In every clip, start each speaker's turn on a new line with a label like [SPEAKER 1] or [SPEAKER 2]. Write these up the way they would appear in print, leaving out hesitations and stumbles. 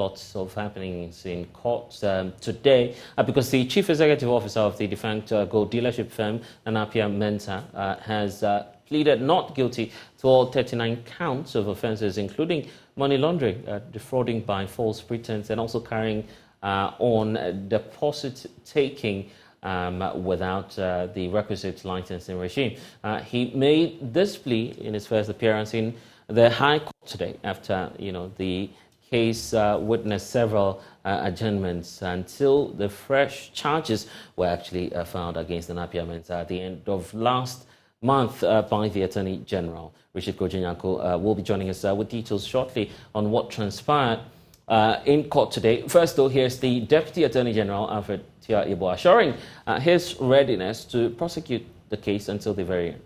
[SPEAKER 1] lots of happenings in court today because the Chief Executive Officer of the defunct gold dealership firm, NAM1, has pleaded not guilty to all 39 counts of offences, including money laundering, defrauding by false pretense, and also carrying on deposit taking without the requisite licensing regime. He made this plea in his first appearance in the High Court today after, the case witnessed several adjournments until the fresh charges were actually found against the NAM1 at the end of last month by the Attorney General. Richard Kojinyako will be joining us with details shortly on what transpired in court today. First, though, here's the Deputy Attorney General, Alfred Ibo, assuring his readiness to prosecute the case until the very end.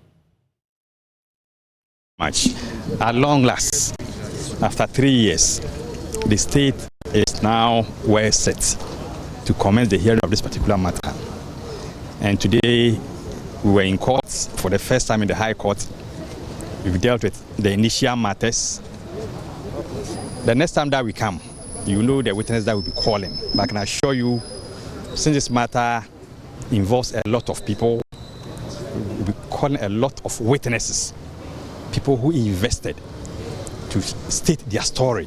[SPEAKER 2] At long last, after 3 years, the state is now well set to commence the hearing of this particular matter. And today, we were in court for the first time in the High Court. We've dealt with the initial matters. The next time that we come, you know the witness that will be calling. But I can assure you, since this matter involves a lot of people, we'll be calling a lot of witnesses, people who invested to state their story.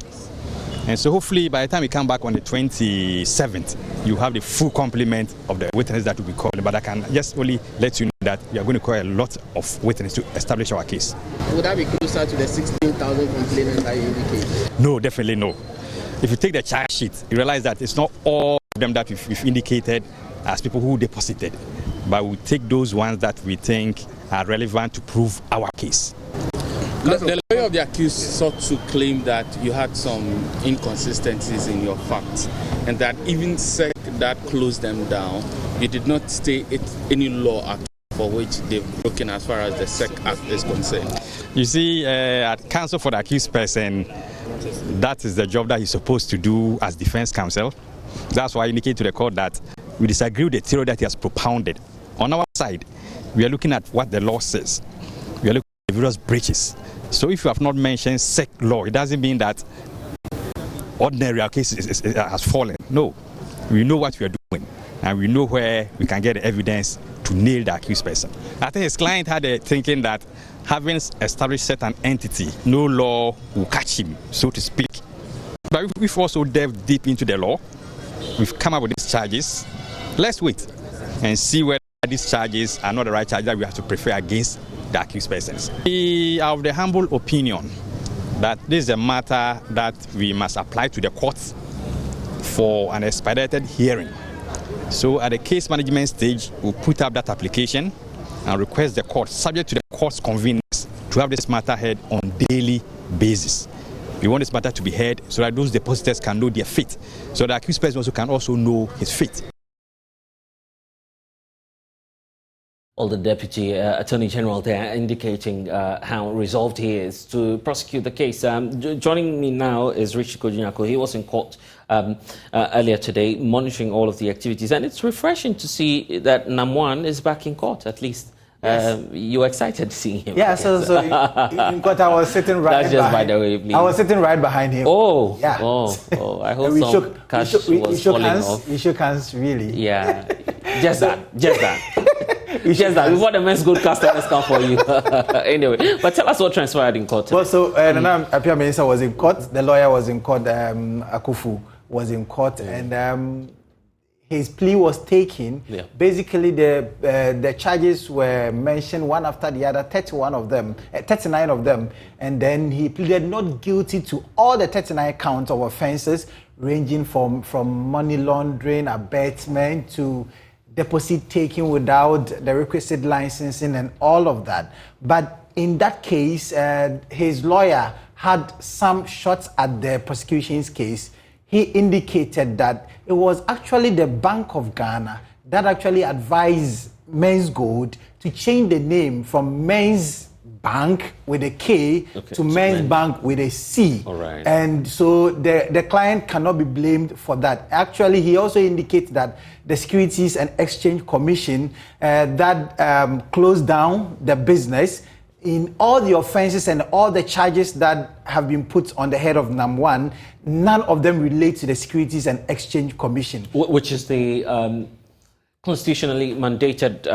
[SPEAKER 2] And so hopefully by the time we come back on the 27th, you have the full complement of the witnesses that will be called. But I can just only let you know that we are going to call a lot of witnesses to establish our case.
[SPEAKER 3] Would that be closer to the 16,000 complainants that you indicate?
[SPEAKER 2] No, definitely no. If you take the charge sheet, you realize that it's not all of them that we've indicated as people who deposited, but we take those ones that we think are relevant to prove our case.
[SPEAKER 4] The lawyer of the accused sought to claim that you had some inconsistencies in your facts and that even SEC that closed them down, you did not state any law act for which they've broken as far as the SEC Act is concerned.
[SPEAKER 2] You see, at counsel for the accused person, that is the job that he's supposed to do as defense counsel. That's why I indicate to the court that we disagree with the theory that he has propounded. On our side, we are looking at what the law says. We are looking at the various breaches. So if you have not mentioned SEC law, it doesn't mean that ordinary case has fallen. No, we know what we are doing, and we know where we can get the evidence to nail the accused person. I think his client had a thinking that having established certain entity, no law will catch him, so to speak. But we've also delved deep into the law. We've come up with these charges. Let's wait and see whether these charges are not the right charges that we have to prefer against the accused persons. We are of the humble opinion that this is a matter that we must apply to the courts for an expedited hearing. So at the case management stage, we'll put up that application and request the court, subject to the court's convenience, to have this matter heard on daily basis. We want this matter to be heard so that those depositors can know their fate, so the accused person also can also know his fate.
[SPEAKER 1] All the Deputy Attorney General there indicating how resolved he is to prosecute the case. Joining me now is Richard Kojinyako. He was in court earlier today monitoring all of the activities, and it's refreshing to see that NAM1 is back in court, at least. Yes. You were excited seeing him.
[SPEAKER 5] Yeah, so in court I was sitting right
[SPEAKER 1] That's just by the way, please.
[SPEAKER 5] I was sitting right behind him.
[SPEAKER 1] Oh,
[SPEAKER 5] yeah.
[SPEAKER 1] Oh, I hope
[SPEAKER 5] we
[SPEAKER 1] some cash was falling off.
[SPEAKER 5] We shook hands, really.
[SPEAKER 1] Yeah, just that. Just that. Before the Menzgold customers come for you. Anyway, but tell us what transpired in court today.
[SPEAKER 5] Well, so Nana Appiah Minister was in court. The lawyer was in court. Akufu was in court, and his plea was taken. Yeah. Basically, the charges were mentioned one after the other, 39 of them, and then he pleaded not guilty to all the 39 counts of offences, ranging from money laundering, abetment to deposit taking without the requisite licensing and all of that. But in that case, his lawyer had some shots at the prosecution's case. He indicated that it was actually the Bank of Ghana that actually advised Menzgold to change the name from Menz Bank with a K to Men's Bank with a C.
[SPEAKER 1] All right.
[SPEAKER 5] And so the client cannot be blamed for that. Actually, he also indicates that the Securities and Exchange Commission that closed down the business in all the offenses and all the charges that have been put on the head of NAM1, none of them relate to the Securities and Exchange Commission.
[SPEAKER 1] Which is the constitutionally mandated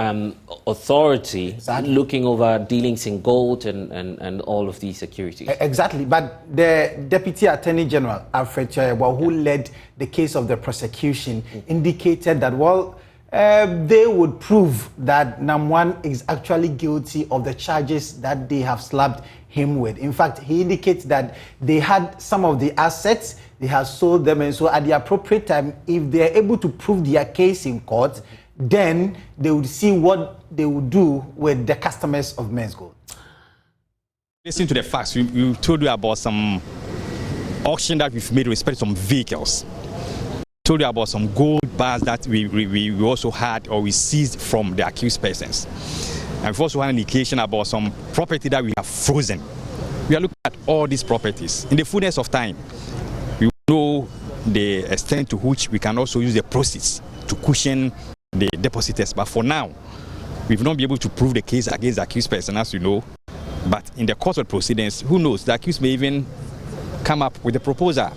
[SPEAKER 1] authority looking over dealings in gold and all of these securities.
[SPEAKER 5] Exactly. But the Deputy Attorney General, Alfred Choyebwa, who led the case of the prosecution, indicated that, they would prove that NAM1 is actually guilty of the charges that they have slapped him with. In fact, he indicates that they had some of the assets, they have sold them, and so at the appropriate time, if they are able to prove their case in court, then they would see what they would do with the customers of Menzgold.
[SPEAKER 2] Listen to the facts. We told you about some auction that we've made with respect to some vehicles. Told you about some gold bars that we also had or we seized from the accused persons. And we've also had an indication about some property that we have frozen. We are looking at all these properties. In the fullness of time, we know the extent to which we can also use the proceeds to cushion the depositors. But for now, we've not been able to prove the case against the accused person, as you know. But in the course of proceedings, who knows, the accused may even come up with a proposal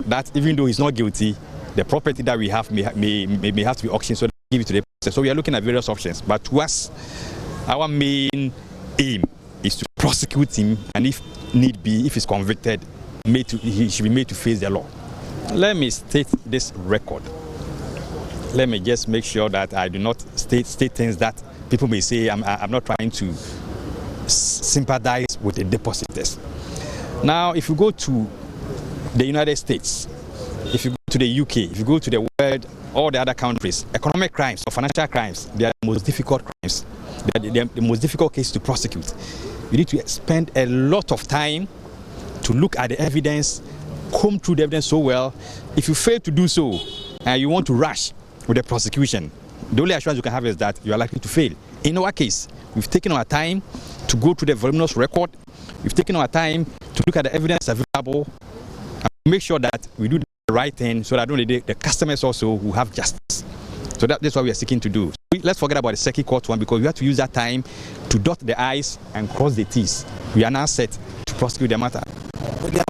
[SPEAKER 2] that even though he's not guilty, the property that we have may have to be auctioned, so that we give it to the person. So we are looking at various options. But to us, our main aim is to prosecute him, and if need be, if he's convicted, he should be made to face the law. Let me state this record. Let me just make sure that I do not state things that people may say I'm not trying to sympathize with the depositors. Now, if you go to the United States, if you go to the UK, if you go to the world, all the other countries, economic crimes or financial crimes, they are the most difficult crimes. They are the most difficult case to prosecute. You need to spend a lot of time to look at the evidence, comb through the evidence so well. If you fail to do so and you want to rush with the prosecution, the only assurance you can have is that you are likely to fail. In our case, we've taken our time to go through the voluminous record. We've taken our time to look at the evidence available and make sure that we do the right thing so that only the customers also will have justice. So that's what we are seeking to do. Let's forget about the circuit court one, because we have to use that time to dot the I's and cross the T's. We are now set to prosecute the matter.
[SPEAKER 5] The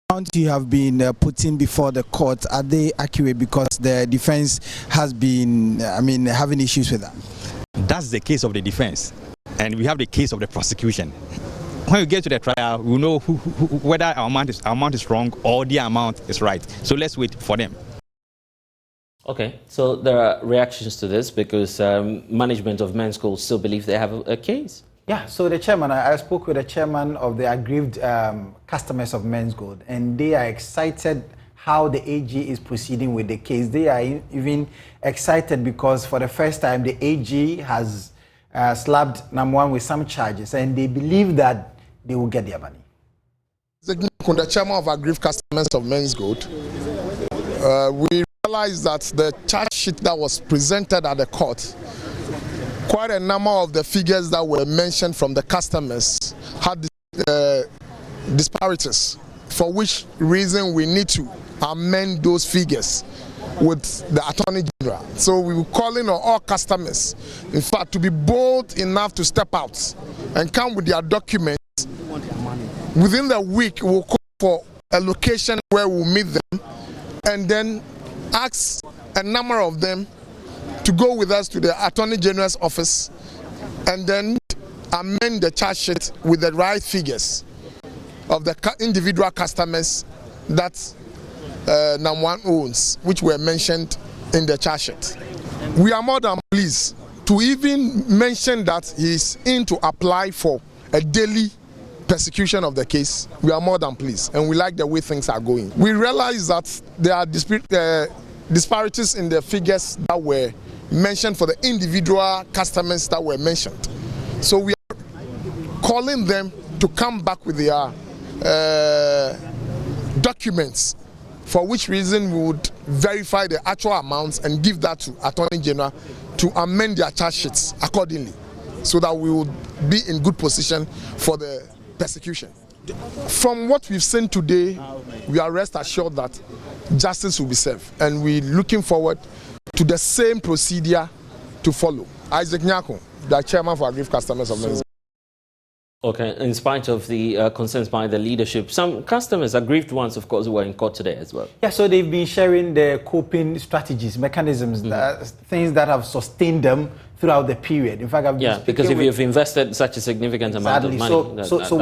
[SPEAKER 5] amount you have been putting before the court, are they accurate? Because the defense has been, having issues with that.
[SPEAKER 2] That's the case of the defense, and we have the case of the prosecution. When we get to the trial, we know whether our amount is wrong or the amount is right. So let's wait for them.
[SPEAKER 1] Okay, so there are reactions to this because management of Menzgold still believe they have a case.
[SPEAKER 5] Yeah, so the chairman, I spoke with the chairman of the aggrieved customers of Menzgold, and they are excited how the AG is proceeding with the case. They are even excited because for the first time the AG has slapped NAM1 with some charges, and they believe that they will get their money.
[SPEAKER 6] The chairman of aggrieved customers of Menzgold, we realized that the charge sheet that was presented at the court, quite a number of the figures that were mentioned from the customers had disparities, for which reason we need to amend those figures with the Attorney General. So we were calling on all customers, in fact, to be bold enough to step out and come with their documents. Within the week, we'll call for a location where we'll meet them and then ask a number of them to go with us to the Attorney General's office and then amend the charge sheet with the right figures of the individual customers that NAM1 owns, which were mentioned in the charge sheet. We are more than pleased to even mention that he is in to apply for a daily persecution of the case. We are more than pleased, and we like the way things are going. We realize that there are disparities in the figures that were mentioned for the individual customers that were mentioned. So we are calling them to come back with their documents, for which reason we would verify the actual amounts and give that to Attorney General to amend their charge sheets accordingly, so that we would be in good position for the persecution. From what we've seen today, we are rest assured that justice will be served, and we're looking forward to the same procedure to follow. Isaac Nyako, the chairman for aggrieved customers of Menzgold.
[SPEAKER 1] Okay, in spite of the concerns by the leadership, some customers, aggrieved ones, of course, were in court today as well.
[SPEAKER 5] Yeah, so they've been sharing their coping strategies, mechanisms, things that have sustained them throughout the period. In fact, I've been
[SPEAKER 1] because if you've invested such a significant amount of money,
[SPEAKER 5] so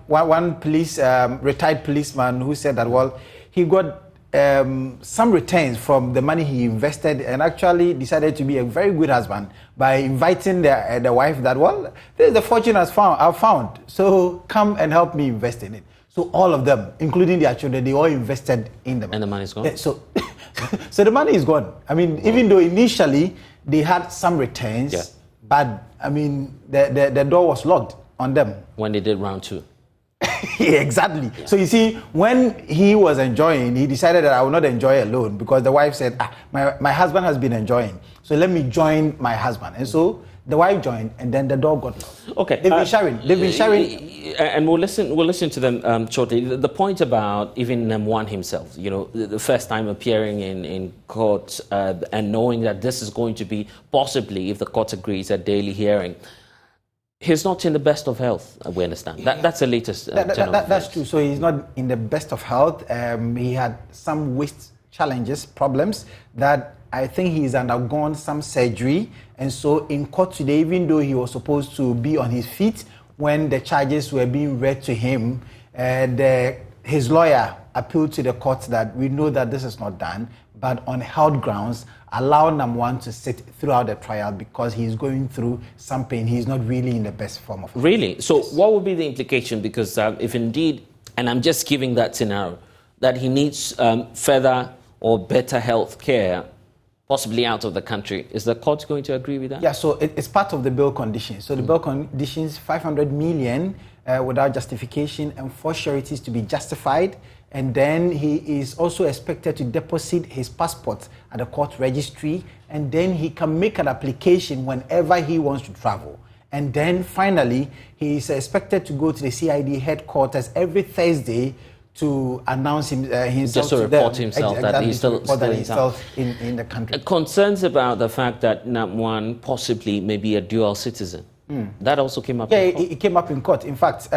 [SPEAKER 5] one police retired policeman who said that, well, he got some returns from the money he invested, and actually decided to be a very good husband by inviting the wife that, well, this is the fortune I've found, so come and help me invest in it. So all of them, including their children, they all invested in them.
[SPEAKER 1] And the money is gone?
[SPEAKER 5] Yeah, so the money is gone. I mean, even though initially they had some returns, but I mean, the door was locked on them.
[SPEAKER 1] When they did round 2.
[SPEAKER 5] Yeah, exactly. Yeah. So you see, when he was enjoying, he decided that I will not enjoy alone, because the wife said, my husband has been enjoying, so let me join my husband. And so the wife joined, and then the door got locked.
[SPEAKER 1] Okay,
[SPEAKER 5] they've been sharing,
[SPEAKER 1] and we'll listen to them shortly. The point about even NAM1 himself, you know, the first time appearing in court and knowing that this is going to be possibly, if the court agrees, a daily hearing. He's not in the best of health, we understand. That's the latest.
[SPEAKER 5] That's true. So he's not in the best of health. He had some waist challenges, problems that I think he's undergone some surgery. And so in court today, even though he was supposed to be on his feet when the charges were being read to him, his lawyer appealed to the court that we know that this is not done, but on health grounds, allow NAM1 to sit throughout the trial because he's going through some pain. He's not really in the best form of health.
[SPEAKER 1] Really? So what would be the implication? Because if indeed, and I'm just giving that scenario, that he needs further or better health care, possibly out of the country, is the court going to agree with that?
[SPEAKER 5] Yeah, so it's part of the bail conditions. So the bail conditions, 500 million without justification and 4 sureties to be justified. And then he is also expected to deposit his passport at the court registry, and then he can make an application whenever he wants to travel. And then finally, he is expected to go to the CID headquarters every Thursday to announce himself.
[SPEAKER 1] Just to report himself that he's still
[SPEAKER 5] in the country.
[SPEAKER 1] Concerns about the fact that NAM1 possibly may be a dual citizen. That also came up in court?
[SPEAKER 5] Yeah, it came up in court. In fact,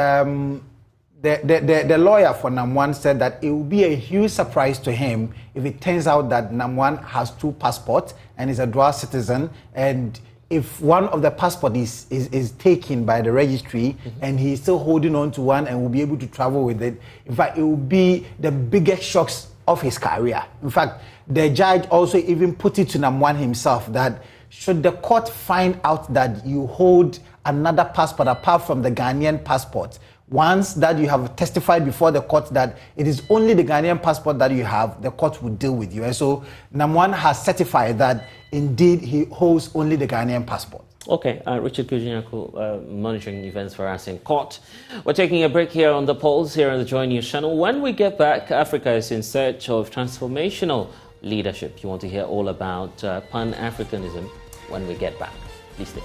[SPEAKER 5] the lawyer for NAM1 said that it will be a huge surprise to him if it turns out that NAM1 has 2 passports and is a dual citizen, and if one of the passports is taken by the registry and he's still holding on to one and will be able to travel with it. In fact, it will be the biggest shocks of his career. In fact, the judge also even put it to NAM1 himself that should the court find out that you hold another passport apart from the Ghanaian passport, once that you have testified before the court that it is only the Ghanaian passport that you have, the court will deal with you. And so NAM1 has certified that indeed he holds only the Ghanaian passport.
[SPEAKER 1] Okay, Richard Kujinyako, monitoring events for us in court. We're taking a break here on the polls here on the Joy News channel. When we get back, Africa is in search of transformational leadership. You want to hear all about Pan-Africanism when we get back. Please stay.